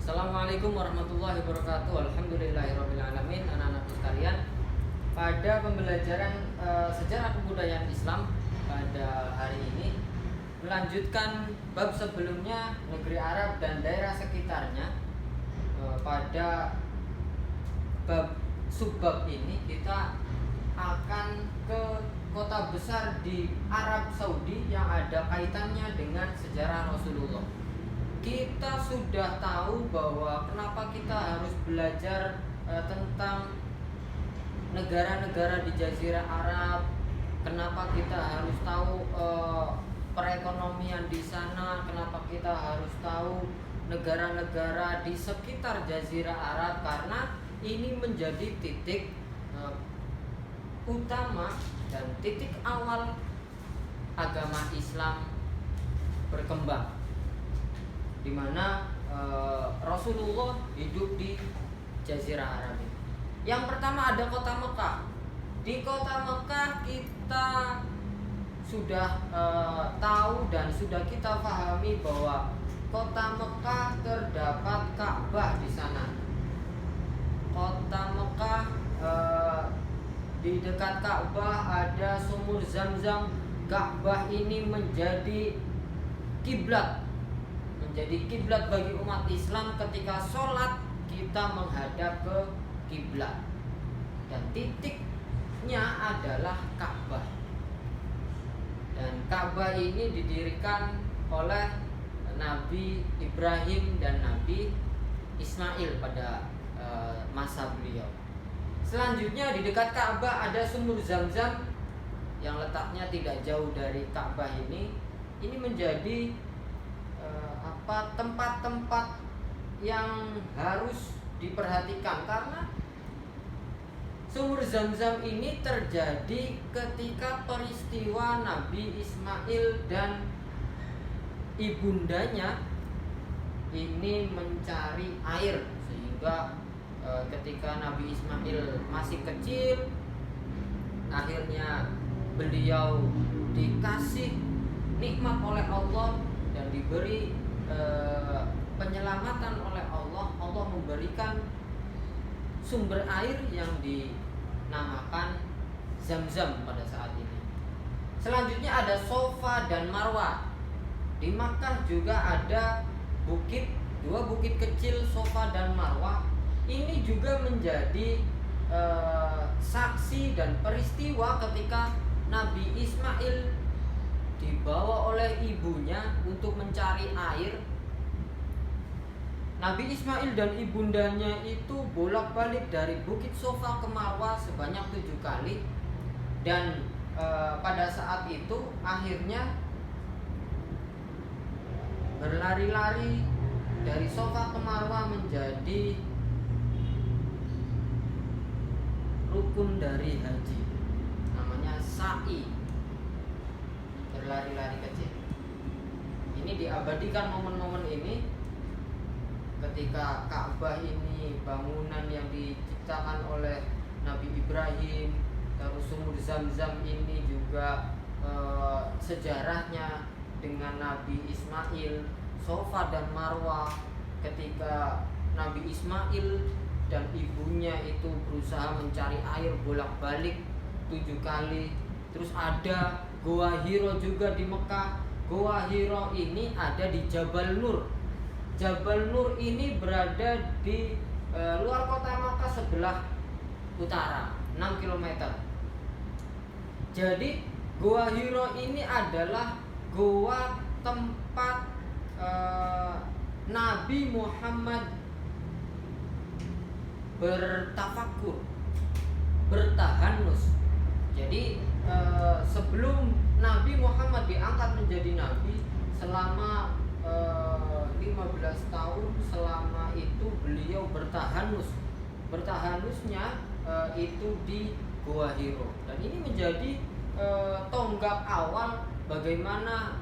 Assalamualaikum warahmatullahi wabarakatuh. Alhamdulillahirrabbilalamin. Anak-anak sekalian, pada pembelajaran sejarah kebudayaan Islam pada hari ini melanjutkan bab sebelumnya, negeri Arab dan daerah sekitarnya. Pada bab subbab ini kita akan ke kota besar di Arab Saudi yang ada kaitannya dengan sejarah Rasulullah. Kita sudah tahu bahwa kenapa kita harus belajar tentang negara-negara di Jazirah Arab, kenapa kita harus tahu perekonomian di sana, kenapa kita harus tahu negara-negara di sekitar Jazirah Arab, karena ini menjadi titik utama dan titik awal agama Islam berkembang, di mana Rasulullah hidup di Jazirah Arab ini. Yang pertama ada kota Mekah. Di kota Mekah kita sudah tahu dan sudah kita pahami bahwa kota Mekah terdapat Ka'bah di sana. Kota Mekah di dekat Ka'bah ada sumur Zam-Zam. Ka'bah ini menjadi kiblat bagi umat Islam. Ketika sholat kita menghadap ke kiblat dan titiknya adalah Ka'bah. Dan Ka'bah ini didirikan oleh Nabi Ibrahim dan Nabi Ismail pada masa beliau. Selanjutnya di dekat Ka'bah ada sumur Zam-Zam yang letaknya tidak jauh dari Ka'bah ini. Ini menjadi tempat-tempat yang harus diperhatikan, karena sumur Zam-Zam ini terjadi ketika peristiwa Nabi Ismail dan ibundanya ini mencari air, sehingga ketika Nabi Ismail masih kecil, akhirnya beliau dikasih nikmat oleh Allah dan diberi penyelamatan oleh Allah. Allah memberikan sumber air yang dinamakan Zam-Zam pada saat ini. Selanjutnya ada Sofa dan Marwah. Di Makkah juga ada dua bukit kecil, Sofa dan Marwah. Ini juga menjadi saksi dan peristiwa ketika Nabi Ismail dibawa oleh ibunya untuk mencari air. Nabi Ismail dan ibundanya itu bolak-balik dari Bukit Sofa ke Marwah sebanyak 7 kali. Dan pada saat itu akhirnya berlari-lari dari Sofa ke Marwah menjadi rukun dari haji, namanya sa'i, berlari-lari kecil. Ini diabadikan momen-momen ini ketika Ka'bah ini bangunan yang diciptakan oleh Nabi Ibrahim, terus sumur Zam-Zam ini juga sejarahnya dengan Nabi Ismail, Sofa dan Marwah ketika Nabi Ismail dan ibunya itu berusaha mencari air bolak-balik 7 kali. Terus ada Goa Hiro juga di Mekah. Goa Hiro ini ada di Jabal Nur. Jabal Nur ini berada di luar kota Mekah sebelah utara, 6 km. Jadi Goa Hiro ini adalah goa tempat Nabi Muhammad bertafakur, bertahanus. Jadi sebelum Nabi Muhammad diangkat menjadi nabi, selama 15 tahun selama itu beliau bertahanus. Bertahanusnya itu di Goa Hiro. Dan ini menjadi tonggak awal bagaimana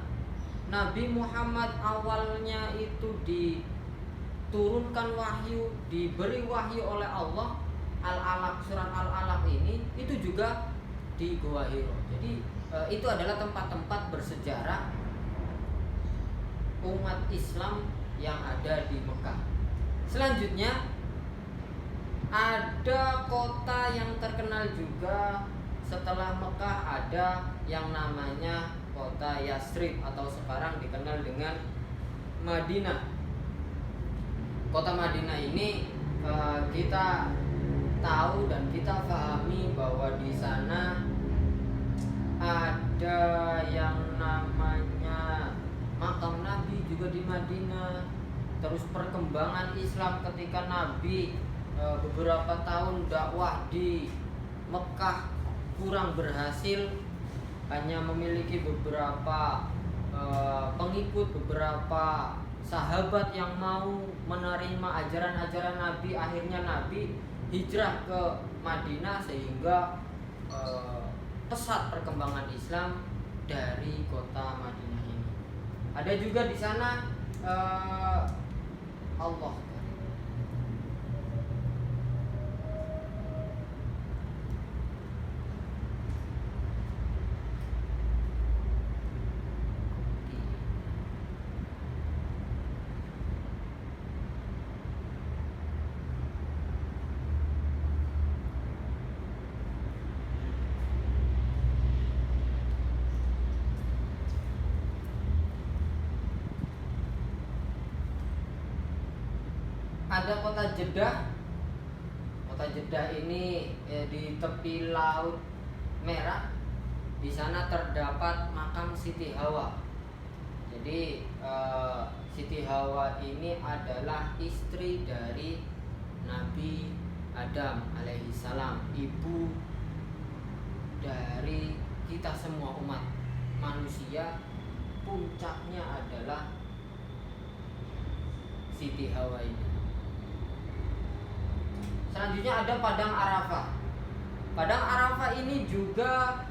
Nabi Muhammad awalnya itu diturunkan wahyu, diberi wahyu oleh Allah. Al-Alaq, surat Al-Alaq ini itu juga di Goa Hiro. Jadi itu adalah tempat-tempat bersejarah umat Islam yang ada di Mekah. Selanjutnya ada kota yang terkenal juga setelah Mekah, ada yang namanya kota Yathrib atau sekarang dikenal dengan Madinah. Kota Madinah ini kita tahu dan kita pahami bahwa di sana ada yang namanya makam Nabi juga di Madinah. Terus perkembangan Islam ketika Nabi beberapa tahun dakwah di Mekah kurang berhasil, hanya memiliki beberapa pengikut, beberapa sahabat yang mau menerima ajaran-ajaran Nabi. Akhirnya Nabi hijrah ke Madinah sehingga pesat perkembangan Islam dari kota Madinah ini. Ada juga di sana Allah ada kota Jeddah. Kota Jeddah ini di tepi Laut Merah. Di sana terdapat makam Siti Hawa. Jadi Siti Hawa ini adalah istri dari Nabi Adam alaihi salam, ibu dari kita semua umat manusia. Puncaknya adalah Siti Hawa ini. Selanjutnya ada Padang Arafah. Padang Arafah ini juga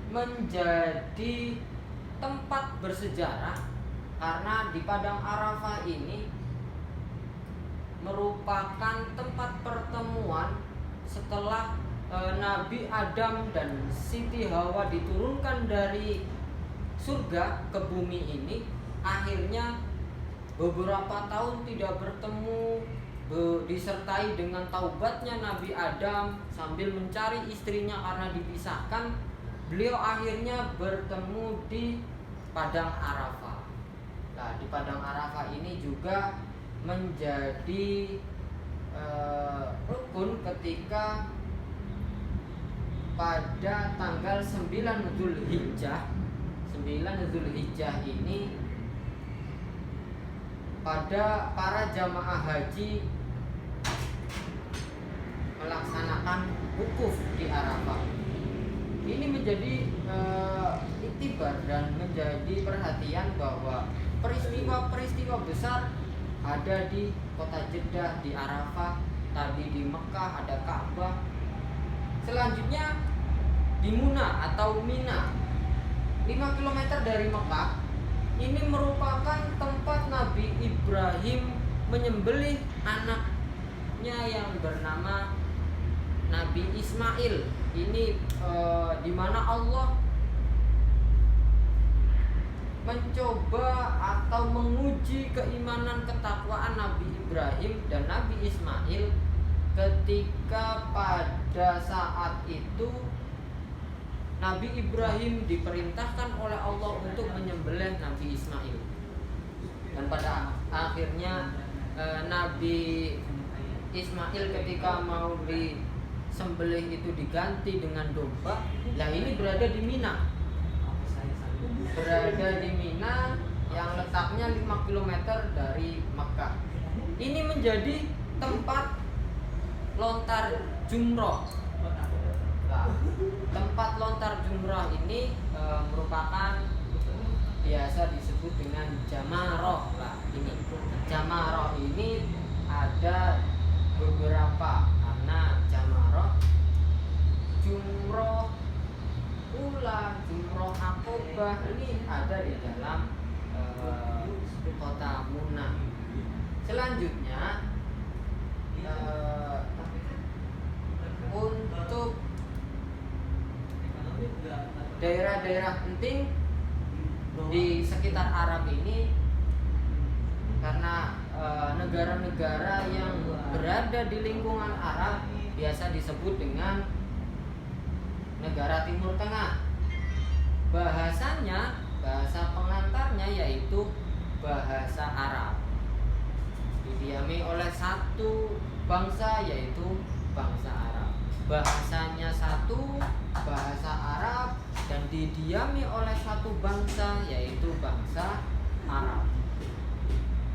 menjadi tempat bersejarah karena di Padang Arafah ini merupakan tempat pertemuan setelah Nabi Adam dan Siti Hawa diturunkan dari surga ke bumi ini. Akhirnya beberapa tahun tidak bertemu, disertai dengan taubatnya Nabi Adam sambil mencari istrinya karena dipisahkan. Beliau akhirnya bertemu di Padang Arafah. Nah, di Padang Arafah ini juga menjadi rukun ketika pada tanggal 9 Dzulhijjah. 9 Dzulhijjah ini pada para jamaah haji melaksanakan wukuf di Arafah. Ini menjadi iktibar dan menjadi perhatian bahwa peristiwa-peristiwa besar ada di kota Jeddah, di Arafah, tadi di Mekah ada Ka'bah. Selanjutnya di Muna atau Mina, 5 km dari Mekah. Ini merupakan tempat Nabi Ibrahim menyembelih anaknya yang bernama Nabi Ismail. Ini di mana Allah mencoba atau menguji keimanan ketakwaan Nabi Ibrahim dan Nabi Ismail ketika pada saat itu Nabi Ibrahim diperintahkan oleh Allah untuk menyembelih Nabi Ismail. Dan pada akhirnya Nabi Ismail ketika mau disembelih itu diganti dengan domba. Nah, ini berada di Mina. Berada di Mina yang letaknya 5 km dari Makkah. Ini menjadi tempat lontar jumroh. Nah, tempat lontar jumrah ini merupakan biasa disebut dengan jamaroh. Nah, ini jamaroh ini ada beberapa, karena jamaroh, jumroh ula, jumroh akobah ini ada di dalam kota Muna. Selanjutnya untuk daerah-daerah penting di sekitar Arab ini, karena negara negara-negara yang berada di lingkungan Arab biasa disebut dengan negara Timur Tengah. Bahasanya, bahasa pengantarnya yaitu bahasa Arab. Didiami oleh satu bangsa yaitu bangsa Arab. Bahasanya satu, bahasa Arab, dan didiami oleh satu bangsa yaitu bangsa Arab.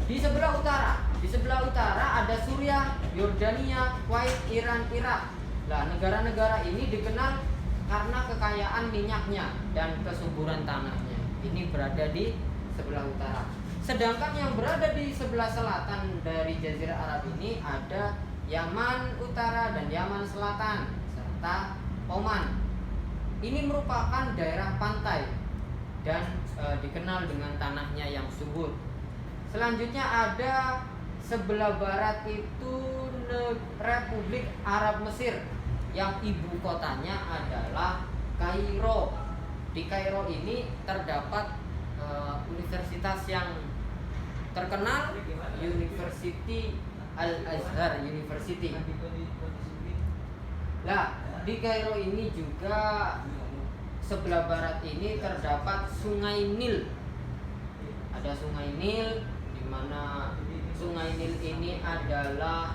Di sebelah utara ada Suriah, Yordania, Kuwait, Iran, Irak. Nah, negara-negara ini dikenal karena kekayaan minyaknya dan kesuburan tanahnya. Ini berada di sebelah utara. Sedangkan yang berada di sebelah selatan dari Jazirah Arab ini ada Yaman Utara dan Yaman Selatan serta Oman. Ini merupakan daerah pantai dan dikenal dengan tanahnya yang subur. Selanjutnya ada sebelah barat itu Republik Arab Mesir yang ibu kotanya adalah Kairo. Di Kairo ini terdapat universitas yang terkenal, University Al-Azhar University. Nah, di Kairo ini juga sebelah barat ini terdapat Sungai Nil. Ada Sungai Nil, di mana Sungai Nil ini adalah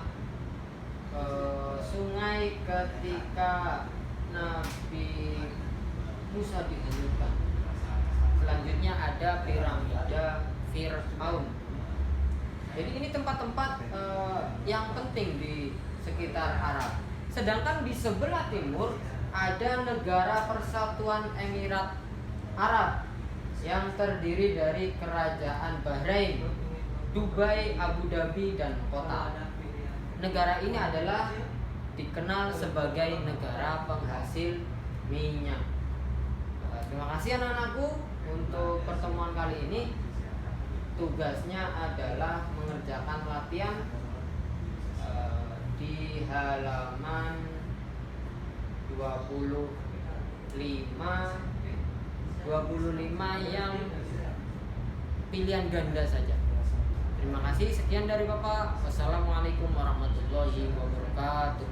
sungai ketika Nabi Musa dihanyutkan. Selanjutnya ada piramida Fir'aun. Jadi ini tempat-tempat yang penting di sekitar Arab. Sedangkan di sebelah timur ada negara Persatuan Emirat Arab yang terdiri dari Kerajaan Bahrain, Dubai, Abu Dhabi, dan Qatar. Negara ini adalah dikenal sebagai negara penghasil minyak. Terima kasih anak-anakku untuk pertemuan kali ini. Tugasnya adalah mengerjakan latihan di halaman 25 yang pilihan ganda saja. Terima kasih, sekian dari Bapak. Wassalamualaikum warahmatullahi wabarakatuh.